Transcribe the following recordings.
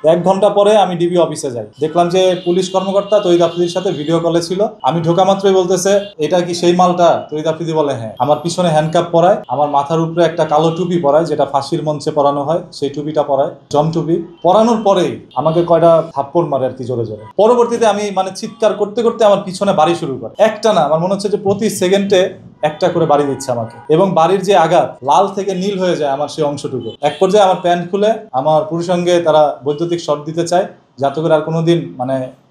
1 ঘন্টা পরে আমি ডিবি অফিসে যাই, দেখলাম যে পুলিশ কর্মকর্তা তহিদ আফ্রিদির সাথে ভিডিও কলে ছিল। আমি ঢোকা মাত্রই বলতেছে, এটা কি সেই মালটা? তহিদ আফ্রিদি বলে হ্যাঁ। আমার পিছনে হ্যান্ডকাপ পরায়, আমার মাথার উপরে একটা কালো টুপি পরায়, যেটা ফাঁসির মঞ্চে পরানো হয়, সেই টুপিটা পরায়, জম টুপি পরানোর পরেই আমাকে কয়টা থাপ্পড় মারে আর কি, জোরে জোরে। পরবর্তীতে আমি চিৎকার করতে করতে আমার পিছনে বাড়ি শুরু করে। একটা না, আমার মনে হচ্ছে যে প্রতি সেকেন্ডে একটা করে বাড়ি দিচ্ছে আমাকে, এবং বাড়ির যে আঘাত লাল থেকে নীল হয়ে যায় আমার সেই অংশটুকু। এক পর্যায়ে আমার প্যান্ট খুলে আমার পুরুষাঙ্গে তারা বৈদ্যুতিক শর্ট দিতে চায়, যাতে করে আর কোনোদিন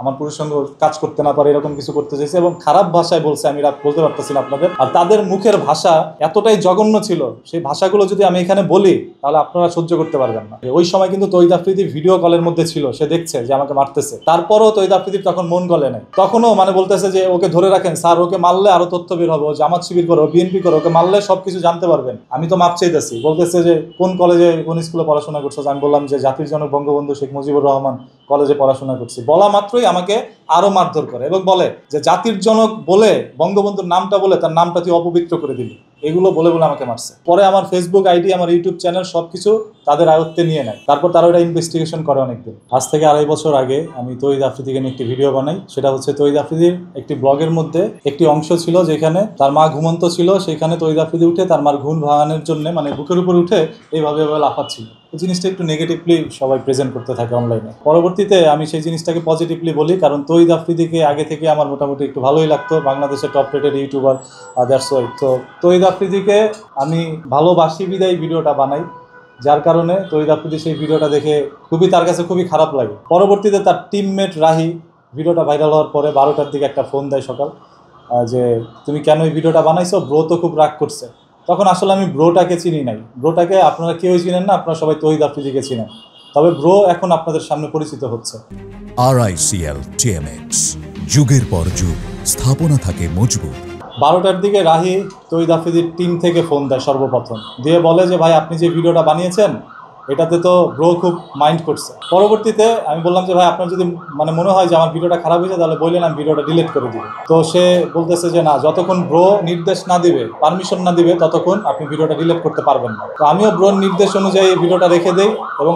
আমার পুরুষাঙ্গ কাজ করতে না পারে, এরকম কিছু করতে চাইছে, এবং খারাপ ভাষায় বলছে, আমি বলতে পারতেছি না আপনাদের। আর তাদের মুখের ভাষা এতটাই জঘন্য ছিল, সেই ভাষাগুলো যদি আমি এখানে বলি তাহলে আপনারা সহ্য করতে পারবেন না। ওই সময় কিন্তু তহিদ আফ্রিদি ভিডিও কলের মধ্যে ছিল, সে দেখছে যে আমাকে মারতেছে। তারপরও তহিদ আফ্রিদির তখন মন গলে নাই, তখনও বলতেছে যে ওকে ধরে রাখেন স্যার, ওকে মারলে আরো তথ্য বের হবে, ও জামাত শিবির করো, বিএনপি করো, ওকে মারলে সবকিছু জানতে পারবেন। আমি তো মাপ চাইতেছি। বলতেছে যে কোন কলেজে কোন স্কুলে পড়াশোনা করছো? আমি বললাম যে জাতির জনক বঙ্গবন্ধু শেখ মুজিবুর রহমান কলেজে পড়াশোনা করছি। বলা মাত্রই আমাকে আরো মারধর করে এবং বলে যে জাতির জনক বলে বঙ্গবন্ধুর নামটা বলে তার নামটা তুই অপবিত্র করে দিলি। এগুলো বলে বলে আমাকে মারছে। পরে আমার ফেসবুক আইডি, আমার ইউটিউব চ্যানেল সবকিছু তাদের আয়ত্তে নিয়ে নেয়। তারপর তারা ওটা ইনভেস্টিগেশন করে অনেকদিন। আজ থেকে 2.5 বছর আগে আমি তহিদ আফ্রিদিকে নিয়ে একটি ভিডিও বানাই। সেটা হচ্ছে তহিদ আফ্রিদির একটি ব্লগের মধ্যে একটি অংশ ছিল যেখানে তার মা ঘুমন্ত ছিল, সেখানে তহিদ আফ্রিদি উঠে তার মার ঘুম ভাঙানোর জন্য বুকের উপর উঠে এইভাবে লাফাচ্ছিল। এই জিনিসটা একটু নেগেটিভলি সবাই প্রেজেন্ট করতে থাকে অনলাইনে। পরবর্তীতে আমি সেই জিনিসটাকে পজিটিভলি বলি, কারণ তহিদ আফ্রিদিকে আগে থেকে আমার মোটামুটি একটু ভালোই লাগতো, বাংলাদেশের top rated YouTuber, that's why. তো তহিদ আফ্রিদিকে আমি ভালোবাসি বিদায় ভিডিওটা বানাই, যার কারণে তহিদ আফ্রিদি সেই ভিডিওটা দেখে তার কাছে খুবই খারাপ লাগে। পরবর্তীতে তার টিমমেট রাহি ভিডিওটা ভাইরাল হওয়ার পরে 12টার দিকে একটা ফোন দেয় সকাল, যে তুমি কেন এই ভিডিওটা বানাইছো, ব্রো তো খুব রাগ করছে। তখন আসলে আমি ব্রোটাকে চিনি নাই। ব্রোটাকে আপনারা কেউই চিনেন না, আপনারা সবাই তহিদ আফ্রিদিকে চিনেন। তবে ব্রো এখন আপনাদের সামনে পরিচিত হচ্ছে। RICL TMX, যুগের পর যুগ স্থাপনা থাকে মজবুত। 12টার দিকে রাহি তহিদ আফ্রিদির টিম থেকে ফোন দেয় সর্বপ্রথম, দিয়ে বলে যে ভাই আপনি যে ভিডিওটা বানিয়েছেন এটাতে তো ব্রো খুব মাইন্ড করছে। পরবর্তীতে আমি বললাম যে ভাই আপনার যদি মনে হয় যে আমার ভিডিওটা খারাপ হয়েছে তাহলে বললেন, আমি ভিডিওটা ডিলিট করে দিব। তো সে বলতেছে যে না, যতক্ষণ ব্রো নির্দেশ না দিবে, পারমিশন না দিবে, ততক্ষণ আপনি ভিডিওটা ডিলিট করতে পারবেন না। তো আমিও ব্রোর নির্দেশ অনুযায়ী ভিডিওটা রেখে দেই এবং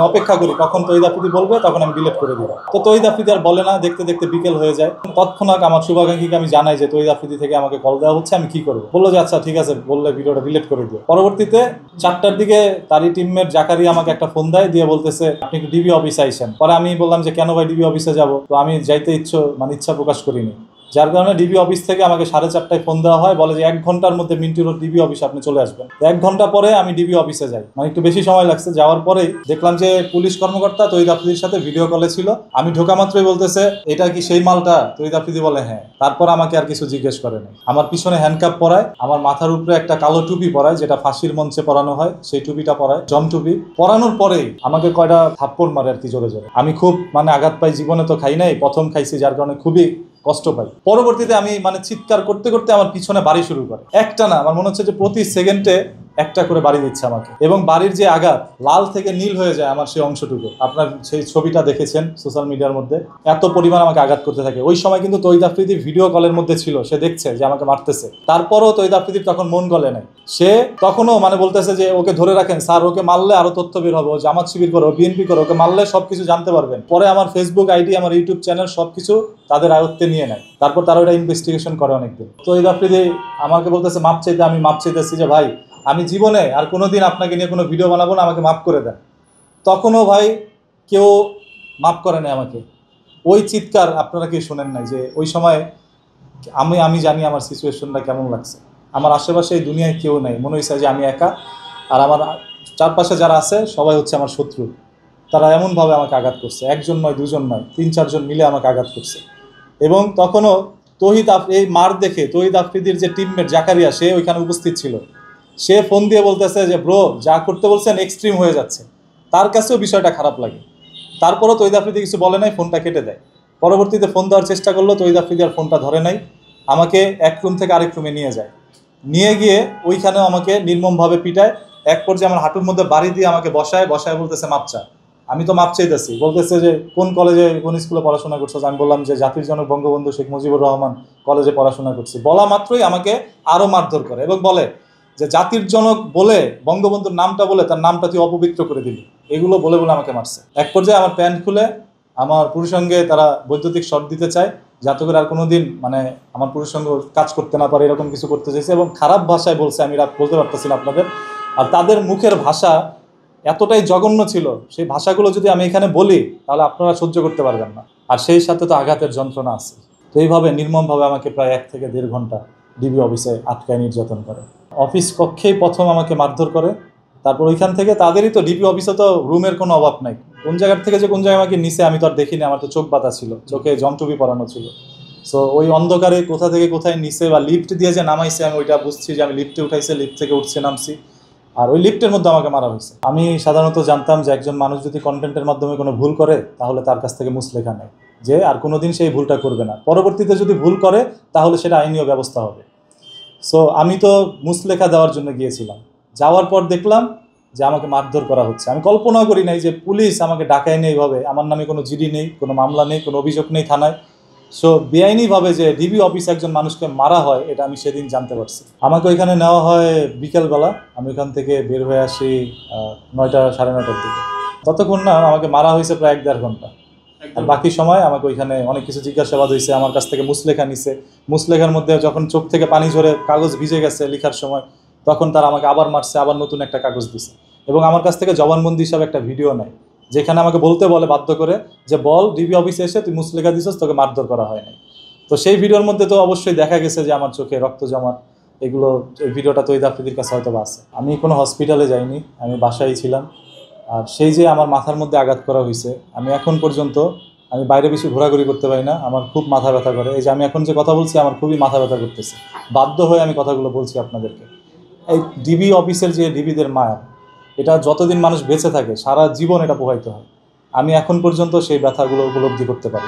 অপেক্ষা করি কখন তহিদ আফ্রিদি বলবে, তখন আমি ডিলিট করে দিব। তো তহিদ আফ্রিদি আর বলে না, দেখতে দেখতে বিকেল হয়ে যায়। তৎক্ষণাৎ আমার শুভাকাঙ্ক্ষীকে আমি জানাই যে তহিদ আফ্রিদি থেকে আমাকে কল দেওয়া হচ্ছে, আমি কি করবো? বললো যে আচ্ছা ঠিক আছে, বললে ভিডিওটা ডিলিট করে দিও। পরবর্তীতে 4টার দিকে তারই টিমমেট জাকারিয়া আমাকে একটা ফোন দেয়, দিয়ে বলতেছে আপনি একটু ডিবি অফিসে আইসেন। পরে আমি বললাম যে কেন ভাই ডিবি অফিসে যাব? তো আমি যাইতে ইচ্ছা প্রকাশ করিনি, যার কারণে ডিবি অফিস থেকে আমাকে 4:30টায় ফোন দেওয়া হয়, বলে যে 1 ঘন্টার মধ্যে মিন্টু রোড ডিবি অফিসে আপনি চলে আসবেন। 1 ঘন্টা পরে আমি ডিবি অফিসে যাই, একটু বেশি সময় লাগছে। যাওয়ার পরেই দেখলাম যে পুলিশ কর্মকর্তা তহিদ আফ্রিদির সাথে ভিডিও কলে ছিল। আমি ঢোকা মাত্রই বলতেছে, এটা কি সেই মালটা? তহিদ আফ্রিদি বলে হ্যাঁ। তারপর আমাকে আর কিছু জিজ্ঞেস করে নাই। আমার পিছনে হ্যান্ডকাপ পরায়, আমার মাথার উপরে একটা কালো টুপি পরায়, যেটা ফাঁসির মঞ্চে পরানো হয়, সেই টুপিটা পরায়, জম টুপি পরানোর পরেই আমাকে কয়টা থাপ্পড় মারে আর কি, জোরে জোরে। আমি খুব আঘাত পাই, জীবনে তো খাই নাই, প্রথম খাইছি, যার কারণে খুবই কষ্ট পাই। পরবর্তীতে আমি চিৎকার করতে করতে আমার পিছনে বাড়ি শুরু করে। একটা না, আমার মনে হচ্ছে যে প্রতি সেকেন্ডে একটা করে বাড়ি দিচ্ছে আমাকে, এবং বাড়ির যে আঘাত লাল থেকে নীল হয়ে যায় আমার সেই অংশটুকু। আপনার সেই ছবিটা দেখেছেন সোশ্যাল মিডিয়ার মধ্যে, এত পরিমাণ আমাকে আঘাত করতে থাকে। ওই সময় কিন্তু তহিদ আফ্রিদি ভিডিও কলের মধ্যে ছিল, সে দেখছে যে আমাকে মারতেছে। তারপরও তহিদ আফ্রিদির তখন মন গলে নাই, সে তখনও বলতেছে যে ওকে ধরে রাখেন স্যার, ওকে মারলে আরো তথ্য বের হবে, ও জামাত শিবির করো, বিএনপি করো, ওকে মারলে সবকিছু জানতে পারবেন। পরে আমার ফেসবুক আইডি, আমার ইউটিউব চ্যানেল সবকিছু তাদের আয়ত্তে নিয়ে নেয়। তারপর তারা ওটা ইনভেস্টিগেশন করে অনেকদিন। তহিদ আফ্রিদি আমাকে বলতেছে মাপ চাইতে, আমি মাপ চাইতেছি যে ভাই আমি জীবনে আর কোনোদিন আপনাকে নিয়ে কোনো ভিডিও বানাবো না, আমাকে মাফ করে দেন। তখনও ভাই কেউ মাফ করে নাই আমাকে। ওই চিৎকার আপনারা কেউ শোনেন নাই, যে ওই সময় আমি জানি আমার সিচুয়েশনটা কেমন লাগছে। আমার আশেপাশে এই দুনিয়ায় কেউ নাই, মনে হয়েছে যে আমি একা, আর আমার চারপাশে যারা আছে সবাই হচ্ছে আমার শত্রু। তারা এমনভাবে আমাকে আঘাত করছে, 1জন নয়, 2জন নয়, 3-4জন মিলে আমাকে আঘাত করছে। এবং তখনও এই মার দেখে তহিদ আফ্রিদির যে টিমমেট জাকারিয়া, সে ওইখানে উপস্থিত ছিল। সে ফোন দিয়ে বলতেছে যে ব্রো যা করতে বলছেন এক্সট্রিম হয়ে যাচ্ছে। তার কাছেও বিষয়টা খারাপ লাগে। তারপরও তহিদ আফ্রিদি কিছু বলে নাই, ফোনটা কেটে দেয়। পরবর্তীতে ফোন দেওয়ার চেষ্টা করলো, তহিদ আফ্রিদি আর ফোনটা ধরে নাই। আমাকে এক রুম থেকে আরেক রুমে নিয়ে যায়, নিয়ে গিয়ে ওইখানেও আমাকে নির্মমভাবে পিটায়। এক পর্যায়ে আমার হাঁটুর মধ্যে বাড়ি দিয়ে আমাকে বসায় বলতেছে মাপ চা। আমি তো মাপ চাইতেছি, বলতেছে যে কোন কলেজে কোন স্কুলে পড়াশোনা করছো? আমি বললাম যে জাতির জনক বঙ্গবন্ধু শেখ মুজিবুর রহমান কলেজে পড়াশোনা করছি। বলা মাত্রই আমাকে আরো মারধর করে এবং বলে যে জাতির জনক বলে বঙ্গবন্ধুর নামটা বলে তার নামটা তুই অপবিত্র করে দিলি, এগুলো বলে বলে আমাকে মারছে। এক পর্যায়ে আমার প্যান্ট খুলে আমার পুরুষাঙ্গে তারা বৈদ্যুতিক শর্ট দিতে চায়, যাতে করে আর কোনোদিন মানে আমার পুরুষাঙ্গ কাজ করতে না পারে, এরকম কিছু করতে চাইছে এবং খারাপ ভাষায় বলছে, আমি রাত বলতে পারতেছি না আপনাদের। আর তাদের মুখের ভাষা এতটাই জঘন্য ছিল, সেই ভাষাগুলো যদি আমি এখানে বলি তাহলে আপনারা সহ্য করতে পারবেন না। আর সেই সাথে তো আঘাতের যন্ত্রণা আছে। তো এইভাবে নির্মমভাবে আমাকে প্রায় 1 থেকে 1.5 ঘন্টা ডিবি অফিসে আটকায় নির্যাতন করে। অফিস কক্ষেই প্রথম আমাকে মারধর করে, তারপর ওইখান থেকে তাদেরই তো ডিবি অফিসে তো রুমের কোনো অভাব নাই, কোন জায়গার থেকে যে কোন জায়গায় আমাকে নিচে আমি তো আর দেখিনি, আমার তো চোখ বাঁধা ছিল, চোখে জমটুপি পরানো ছিল। সো ওই অন্ধকারে কোথা থেকে কোথায় নিচে বা লিফট দিয়ে যে নামাইছে আমি ওইটা বুঝছি যে আমি লিফটে উঠাইছে, লিফট থেকে উঠছে নামছি, আর ওই লিফটের মধ্যে আমাকে মারা হয়েছে। আমি সাধারণত জানতাম যে একজন মানুষ যদি কন্টেন্টের মাধ্যমে কোনো ভুল করে তাহলে তার কাছ থেকে মুচলেখা নেয়, যে আর কোনোদিন সেই ভুলটা করবে না, পরবর্তীতে যদি ভুল করে তাহলে সেটা আইনীয় ব্যবস্থা হবে। সো আমি তো মুচলেখা দেওয়ার জন্য গিয়েছিলাম, যাওয়ার পর দেখলাম যে আমাকে মারধর করা হচ্ছে। আমি কল্পনাও করি নাই যে পুলিশ আমাকে ডাকায় নেই এইভাবে, আমার নামে কোনো জিডি নেই, কোনো মামলা নেই, কোনো অভিযোগ নেই থানায়। সো বেআইনিভাবে যে ডিবি অফিস একজন মানুষকে মারা হয় এটা আমি সেদিন জানতে পারছি। আমাকে ওইখানে নেওয়া হয় বিকেলবেলা, আমি ওইখান থেকে বের হয়ে আসি 9টা সাড়ে 9টার দিকে। ততক্ষণ না আমাকে মারা হয়েছে প্রায় 1.5 ঘন্টা। আর বাকি সময় আমাকে ওইখানে অনেক কিছু জিজ্ঞাসাবাদ হয়েছে, আমার কাছ থেকে মুচলেখা নিছে, মুচলেখার মধ্যে যখন চোখ থেকে পানি ঝরে কাগজ ভিজে গেছে লেখার সময়, তখন তারা আমাকে আবার মারছে, আবার নতুন একটা কাগজ দিছে এবং আমার কাছ থেকে জবানবন্দি হিসাবে একটা ভিডিও নেয়, যেখানে আমাকে বলতে বলে বাধ্য করে যে বল ডিবি অফিসে এসে তুই মুচলেখা দিছিস, তোকে মারধর করা হয় নাই। তো সেই ভিডিওর মধ্যে তো অবশ্যই দেখা গেছে যে আমার চোখে রক্ত জমাট, এগুলো ওই ভিডিওটা তৈরি আফ্রিদির কাছে হয়তো আছে। আমি কোনো হসপিটালে যাইনি, আমি বাসায় ছিলাম। আর সেই যে আমার মাথার মধ্যে আঘাত করা হয়েছে, আমি এখন পর্যন্ত আমি বাইরে বেশি ঘোরাঘুরি করতে পারি না, আমার খুব মাথা ব্যথা করে। এই যে আমি এখন যে কথা বলছি আমার খুবই মাথা ব্যথা করতেছে, বাধ্য হয়ে আমি কথাগুলো বলছি আপনাদেরকে। এই ডিবি অফিসের যে ডিবিদের মায়া, এটা যতদিন মানুষ বেঁচে থাকে সারা জীবন এটা প্রবাহিত হয়। আমি এখন পর্যন্ত সেই ব্যথাগুলো উপলব্ধি করতে পারি।